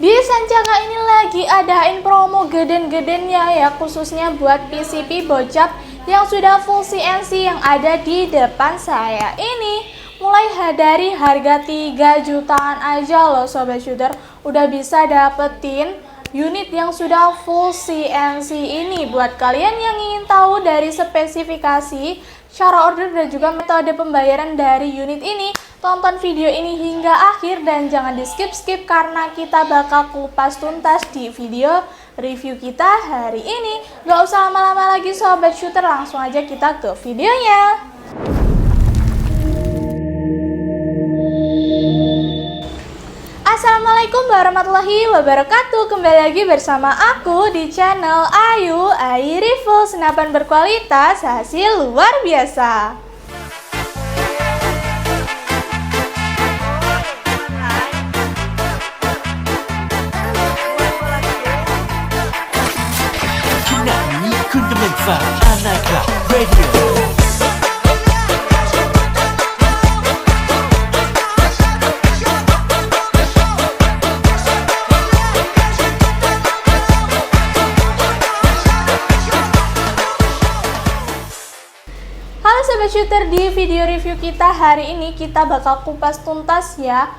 Di Sancaka ini lagi adain promo geden-gedennya ya, khususnya buat PCP bocap yang sudah full CNC yang ada di depan saya ini. Mulai dari harga 3 jutaan aja loh sobat shooter, udah bisa dapetin unit yang sudah full CNC ini. Buat kalian yang ingin tahu dari spesifikasi, cara order dan juga metode pembayaran dari unit ini, tonton video ini hingga akhir dan jangan di skip-skip karena kita bakal kupas tuntas di video review kita hari ini. Gak usah lama-lama lagi sobat shooter, langsung aja kita ke videonya. Assalamualaikum warahmatullahi wabarakatuh. Kembali lagi bersama aku di channel Ayu Review, senapan berkualitas hasil luar biasa. Anaka Radio. Halo sobat shooter, di video review kita hari ini kita bakal kupas tuntas ya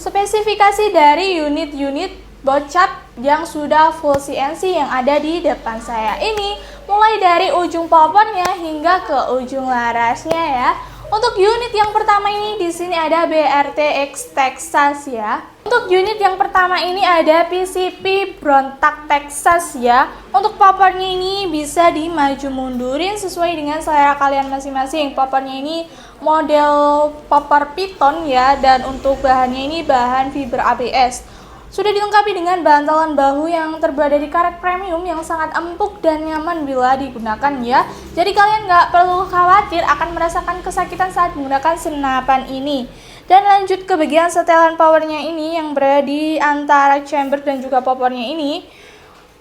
spesifikasi dari unit-unit bocap yang sudah full CNC yang ada di depan saya ini, mulai dari ujung popcornya hingga ke ujung larasnya ya. Untuk unit yang pertama ini di sini ada BRTX Texas ya. Untuk unit yang pertama ini ada PCP Brontak Texas ya. Untuk popcornya ini bisa dimaju mundurin sesuai dengan selera kalian masing-masing. Popcornya ini model popper Python ya, dan untuk bahannya ini bahan fiber ABS. Sudah dilengkapi dengan bantalan bahu yang terbuat dari karet premium yang sangat empuk dan nyaman bila digunakan ya. Jadi kalian nggak perlu khawatir akan merasakan kesakitan saat menggunakan senapan ini. Dan lanjut ke bagian setelan powernya ini yang berada di antara chamber dan juga popcornya ini,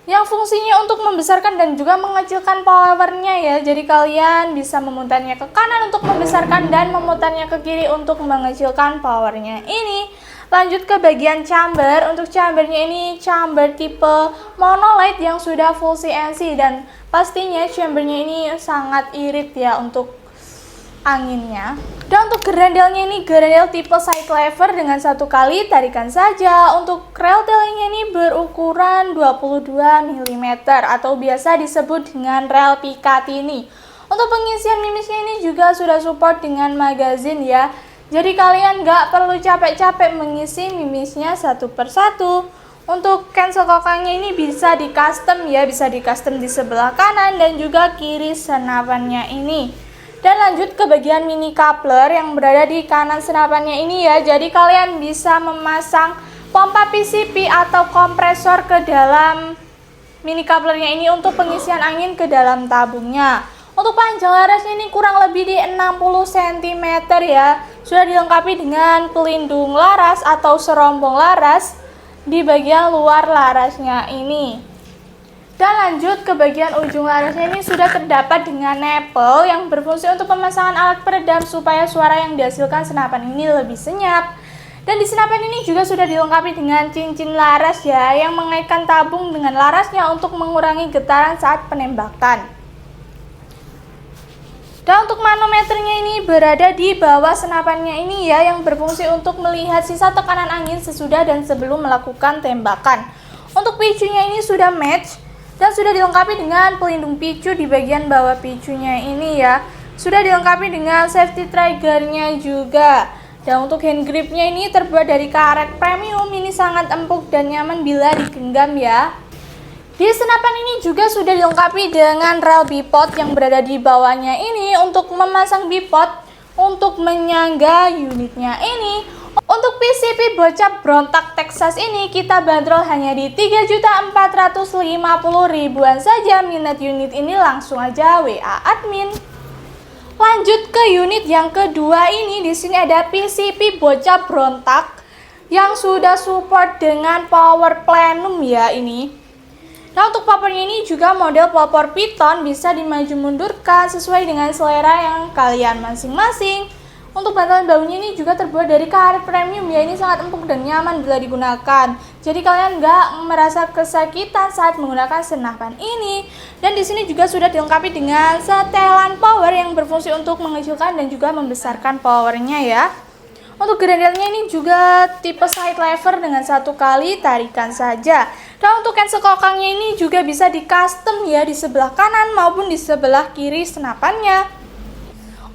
yang fungsinya untuk membesarkan dan juga mengecilkan powernya ya. Jadi kalian bisa memutarnya ke kanan untuk membesarkan dan memutarnya ke kiri untuk mengecilkan powernya ini. Lanjut ke bagian chamber. Untuk chambernya ini chamber tipe monolight yang sudah full CNC, dan pastinya chambernya ini sangat irit ya untuk anginnya. Dan untuk gerandelnya ini gerandel tipe side lever dengan satu kali tarikan saja. Untuk rel tailnya ini berukuran 22 mm atau biasa disebut dengan rel Picatinny. Untuk pengisian mimisnya ini juga sudah support dengan magazine ya. Jadi kalian nggak perlu capek-capek mengisi mimisnya satu persatu. Untuk cancel kokangnya ini bisa di custom ya, bisa di custom di sebelah kanan dan juga kiri senapannya ini. Dan lanjut ke bagian mini coupler yang berada di kanan senapannya ini ya. Jadi kalian bisa memasang pompa PCP atau kompresor ke dalam mini couplernya ini untuk pengisian angin ke dalam tabungnya. Untuk panjang larasnya ini kurang lebih di 60 cm ya. Sudah dilengkapi dengan pelindung laras atau serombong laras di bagian luar larasnya ini. Dan lanjut ke bagian ujung larasnya ini sudah terdapat dengan nipple yang berfungsi untuk pemasangan alat peredam supaya suara yang dihasilkan senapan ini lebih senyap. Dan di senapan ini juga sudah dilengkapi dengan cincin laras ya, yang mengaitkan tabung dengan larasnya untuk mengurangi getaran saat penembakan. Dan untuk manometernya ini berada di bawah senapannya ini ya, yang berfungsi untuk melihat sisa tekanan angin sesudah dan sebelum melakukan tembakan. Untuk picunya ini sudah match dan sudah dilengkapi dengan pelindung picu di bagian bawah picunya ini ya. Sudah dilengkapi dengan safety triggernya juga. Dan untuk hand gripnya ini terbuat dari karet premium, ini sangat empuk dan nyaman bila digenggam ya. Di senapan ini juga sudah dilengkapi dengan rel bipod yang berada di bawahnya ini untuk memasang bipod untuk menyangga unitnya ini. Untuk PCP bocap Brontak Texas ini kita bandrol hanya di 3.450.000-an saja. Minat unit ini langsung aja WA admin. Lanjut ke unit yang kedua ini, di sini ada PCP bocap Brontak yang sudah support dengan power plenum ya ini. Nah untuk poppernya ini juga model popper Python, bisa dimaju mundurkan sesuai dengan selera yang kalian masing-masing. Untuk bantalan bahunya ini juga terbuat dari karet premium ya, ini sangat empuk dan nyaman bila digunakan. Jadi kalian nggak merasa kesakitan saat menggunakan senapan ini. Dan di sini juga sudah dilengkapi dengan setelan power yang berfungsi untuk mengecilkan dan juga membesarkan powernya ya. Untuk grendelnya ini juga tipe side lever dengan 1 kali tarikan saja. Dan untuk cancel kokangnya ini juga bisa di custom ya di sebelah kanan maupun di sebelah kiri senapannya.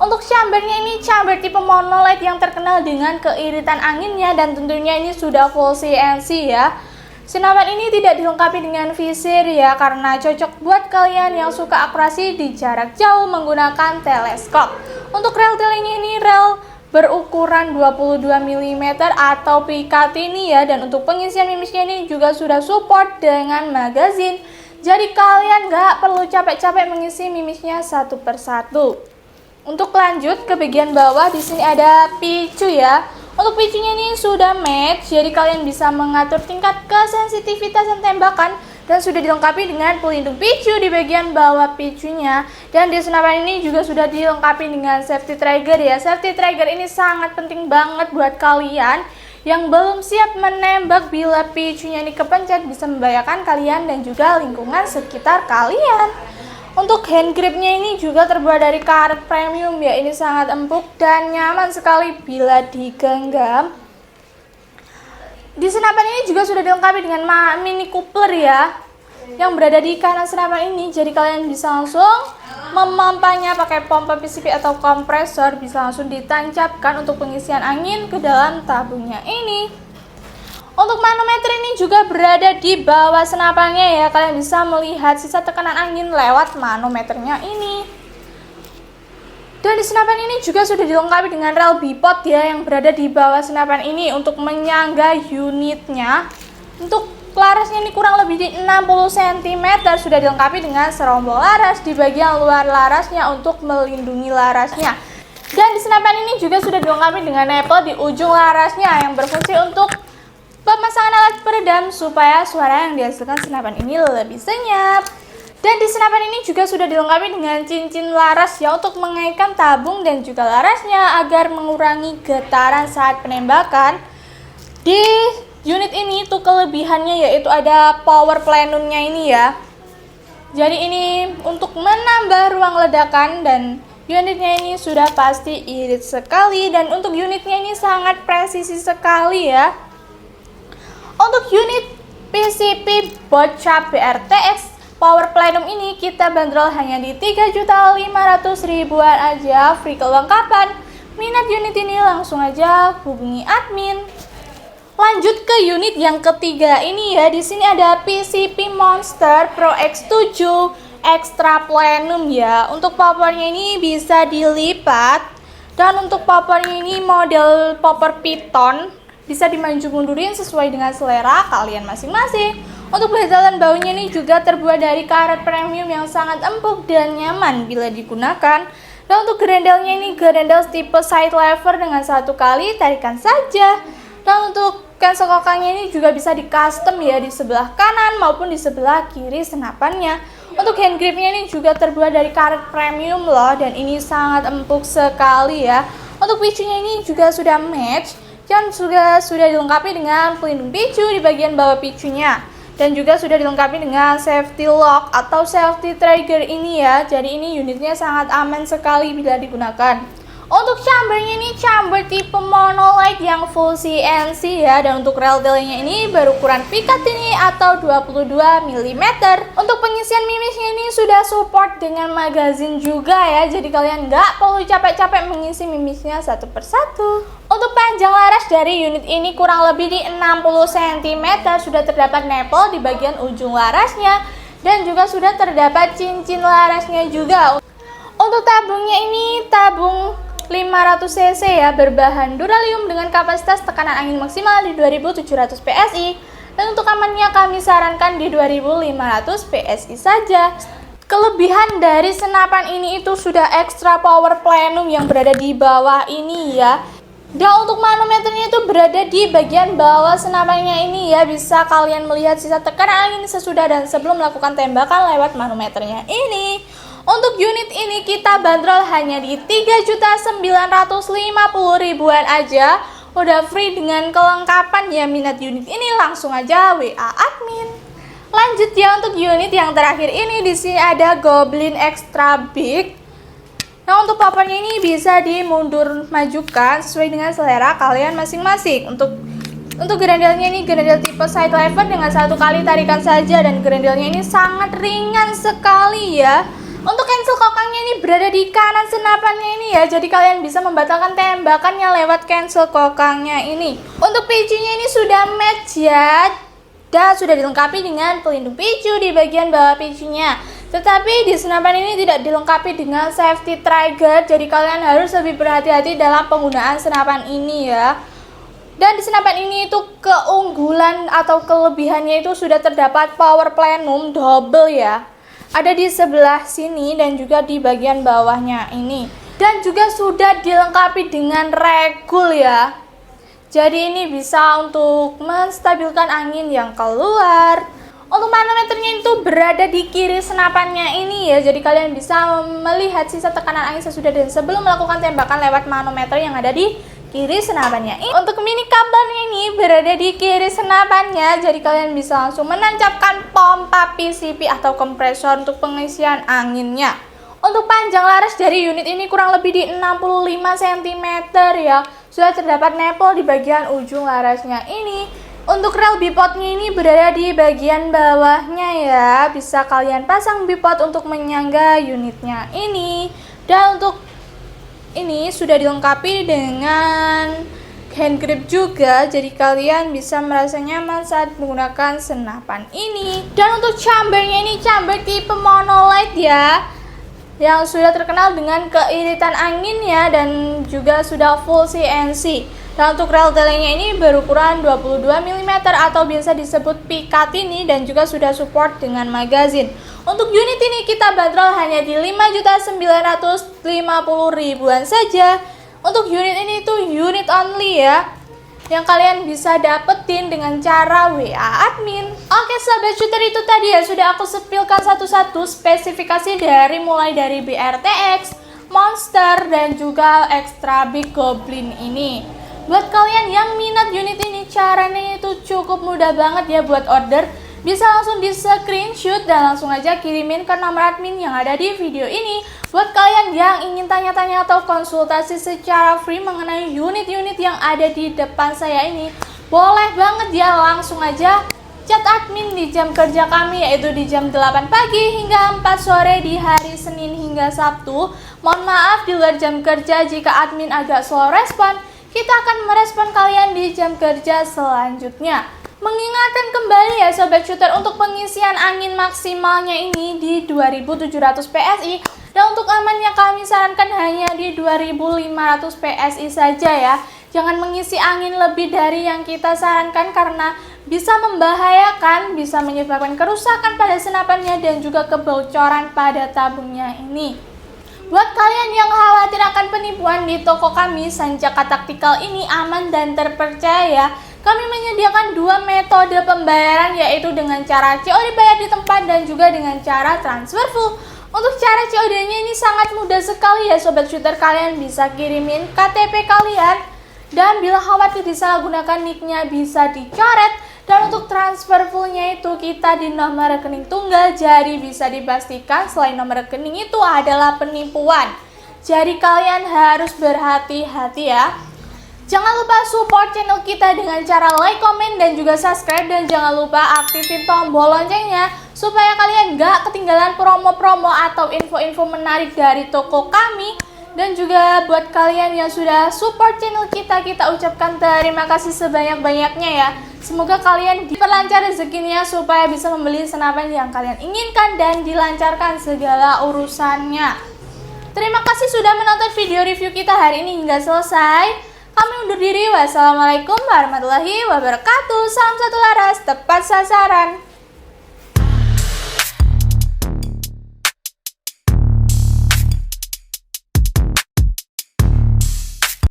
Untuk chambernya ini chamber tipe monolight yang terkenal dengan keiritan anginnya dan tentunya ini sudah full CNC ya. Senapan ini tidak dilengkapi dengan visir ya karena cocok buat kalian yang suka akurasi di jarak jauh menggunakan teleskop. Untuk rel-relnya ini rel berukuran 22 mm atau pikat ini ya, dan untuk pengisian mimisnya ini juga sudah support dengan magazine. Jadi kalian nggak perlu capek-capek mengisi mimisnya satu persatu. Untuk lanjut ke bagian bawah, di sini ada picu ya. Untuk picunya ini sudah match, jadi kalian bisa mengatur tingkat kesensitivitas tembakan dan sudah dilengkapi dengan pelindung picu di bagian bawah picunya. Dan di senapan ini juga sudah dilengkapi dengan safety trigger ya. Safety trigger ini sangat penting banget buat kalian yang belum siap menembak bila picunya ini kepencet bisa membahayakan kalian dan juga lingkungan sekitar kalian. Untuk hand gripnya ini juga terbuat dari karet premium ya, ini sangat empuk dan nyaman sekali bila digenggam. Di senapan ini juga sudah dilengkapi dengan mini coupler ya, yang berada di kanan senapan ini. Jadi kalian bisa langsung memompanya pakai pompa PCP atau kompresor, bisa langsung ditancapkan untuk pengisian angin ke dalam tabungnya ini. Untuk manometer ini juga berada di bawah senapannya ya, kalian bisa melihat sisa tekanan angin lewat manometernya ini. Dan di senapan ini juga sudah dilengkapi dengan rel bipod ya yang berada di bawah senapan ini untuk menyangga unitnya. Untuk larasnya ini kurang lebih di 60 cm, sudah dilengkapi dengan serombol laras di bagian luar larasnya untuk melindungi larasnya. Dan di senapan ini juga sudah dilengkapi dengan nipple di ujung larasnya yang berfungsi untuk pemasangan alat peredam supaya suara yang dihasilkan senapan ini lebih senyap. Dan di senapan ini juga sudah dilengkapi dengan cincin laras ya untuk mengaitkan tabung dan juga larasnya agar mengurangi getaran saat penembakan. Di unit ini tuh kelebihannya yaitu ada power plenumnya ini ya. Jadi ini untuk menambah ruang ledakan dan unitnya ini sudah pasti irit sekali, dan untuk unitnya ini sangat presisi sekali ya. Untuk unit PCP Bocap BRTX Power Plenum ini kita bandrol hanya di 3.500.000-an aja, free kelengkapan. Minat unit ini langsung aja hubungi admin. Lanjut ke unit yang ketiga ini ya, di sini ada PCP Monster Pro X7 Extra Plenum ya. Untuk popornya ini bisa dilipat, dan untuk popornya ini model popor piton, bisa dimaju mundurin sesuai dengan selera kalian masing-masing. Untuk bezalan baunya ini juga terbuat dari karet premium yang sangat empuk dan nyaman bila digunakan. Dan untuk grendelnya ini grendel tipe side lever dengan 1 kali tarikan saja. Dan untuk cancel kokangnya ini juga bisa di custom ya di sebelah kanan maupun di sebelah kiri senapannya. Untuk hand gripnya ini juga terbuat dari karet premium loh, dan ini sangat empuk sekali ya. Untuk picunya ini juga sudah match dan sudah dilengkapi dengan pelindung picu di bagian bawah picunya, dan juga sudah dilengkapi dengan safety lock atau safety trigger ini ya. Jadi ini unitnya sangat aman sekali bila digunakan. Untuk chambernya ini chamber tipe monolight yang full CNC ya, dan untuk rel-relnya ini berukuran pikat ini atau 22 mm. Untuk pengisian mimisnya ini sudah support dengan magazine juga ya, jadi kalian nggak perlu capek-capek mengisi mimisnya satu persatu. Untuk panjang laras dari unit ini kurang lebih di 60 cm, sudah terdapat nipple di bagian ujung larasnya, dan juga sudah terdapat cincin larasnya juga. Untuk tabungnya ini tabung 500 cc ya, berbahan duralium dengan kapasitas tekanan angin maksimal di 2700 PSI, dan untuk amannya kami sarankan di 2500 PSI saja. Kelebihan dari senapan ini itu sudah extra power plenum yang berada di bawah ini ya. Dan untuk manometernya itu berada di bagian bawah senapannya ini ya, bisa kalian melihat sisa tekanan angin sesudah dan sebelum melakukan tembakan lewat manometernya ini. Untuk unit ini kita bandrol hanya di 3.950.000-an aja. udah free dengan kelengkapan ya minat unit ini, langsung aja WA admin. Lanjut ya untuk unit yang terakhir ini, di sini ada Goblin Extra Big. Nah, untuk papernya ini bisa dimundur majukan sesuai dengan selera kalian masing-masing. Untuk grandelnya ini grendel tipe side lever dengan 1 kali tarikan saja, dan grandelnya ini sangat ringan sekali ya. Untuk cancel kokangnya ini berada di kanan senapannya ini ya, jadi kalian bisa membatalkan tembakannya lewat cancel kokangnya ini. Untuk picunya ini sudah match ya, dan sudah dilengkapi dengan pelindung picu di bagian bawah picunya. Tetapi di senapan ini tidak dilengkapi dengan safety trigger, jadi kalian harus lebih berhati-hati dalam penggunaan senapan ini ya. Dan di senapan ini itu keunggulan atau kelebihannya itu sudah terdapat power plenum double ya. Ada di sebelah sini dan juga di bagian bawahnya ini. Dan juga sudah dilengkapi dengan regul ya. Jadi ini bisa untuk menstabilkan angin yang keluar. Untuk manometernya itu berada di kiri senapannya ini ya. Jadi kalian bisa melihat sisa tekanan angin sesudah dan sebelum melakukan tembakan lewat manometer yang ada di kiri senapannya. Untuk mini kabelnya ini berada di kiri senapannya, jadi kalian bisa langsung menancapkan pompa PCP atau kompresor untuk pengisian anginnya. Untuk panjang laras dari unit ini kurang lebih di 65 cm ya. Sudah terdapat nipple di bagian ujung larasnya ini. Untuk rel bipodnya ini berada di bagian bawahnya ya. Bisa kalian pasang bipod untuk menyangga unitnya ini. Dan untuk ini sudah dilengkapi dengan hand grip juga, jadi kalian bisa merasa nyaman saat menggunakan senapan ini. Dan untuk chambernya ini chamber tipe monolight ya, yang sudah terkenal dengan keiritan anginnya dan juga sudah full CNC. Dan untuk rel telenya ini berukuran 22 mm atau biasa disebut Picatinny dan juga sudah support dengan magazine. Untuk unit ini kita bandrol hanya di 5.950.000-an saja. Untuk unit ini itu unit only ya, yang kalian bisa dapetin dengan cara WA admin. Oke sahabat shooter, itu tadi ya sudah aku sepilkan satu-satu spesifikasi mulai dari BRTX, Monster, dan juga Extra Big Goblin ini. Buat kalian yang minat unit ini, caranya itu cukup mudah banget ya buat order. Bisa langsung di screenshot dan langsung aja kirimin ke nomor admin yang ada di video ini. Buat kalian yang ingin tanya-tanya atau konsultasi secara free mengenai unit-unit yang ada di depan saya ini, boleh banget ya langsung aja chat admin di jam kerja kami, yaitu di jam 8 pagi hingga 4 sore di hari Senin hingga Sabtu. Mohon maaf di luar jam kerja jika admin agak slow respon. Kita akan merespon kalian di jam kerja selanjutnya. Mengingatkan kembali ya sobat shooter, untuk pengisian angin maksimalnya ini di 2700 PSI, dan untuk amannya kami sarankan hanya di 2500 PSI saja ya. Jangan mengisi angin lebih dari yang kita sarankan karena bisa membahayakan, bisa menyebabkan kerusakan pada senapannya dan juga kebocoran pada tabungnya ini. Buat kalian yang khawatir akan penipuan, di toko kami Sanjaka Taktikal ini aman dan terpercaya. Kami menyediakan 2 metode pembayaran, yaitu dengan cara COD bayar di tempat dan juga dengan cara transfer full. Untuk cara COD-nya ini sangat mudah sekali ya sobat shooter, kalian bisa kirimin KTP kalian dan bila khawatir disalahgunakan nicknya bisa dicoret. Dan untuk transfer fullnya itu kita di nomor rekening tunggal, jadi bisa dipastikan selain nomor rekening itu adalah penipuan. Jadi kalian harus berhati-hati ya. Jangan lupa support channel kita dengan cara like, komen, dan juga subscribe. Dan jangan lupa aktifin tombol loncengnya supaya kalian gak ketinggalan promo-promo atau info-info menarik dari toko kami. Dan juga buat kalian yang sudah support channel kita ucapkan terima kasih sebanyak-banyaknya ya. Semoga kalian diperlancar rezekinya supaya bisa membeli senapan yang kalian inginkan dan dilancarkan segala urusannya. Terima kasih sudah menonton video review kita hari ini hingga selesai. Kami undur diri. Wassalamualaikum warahmatullahi wabarakatuh. Salam satu laras, tepat sasaran.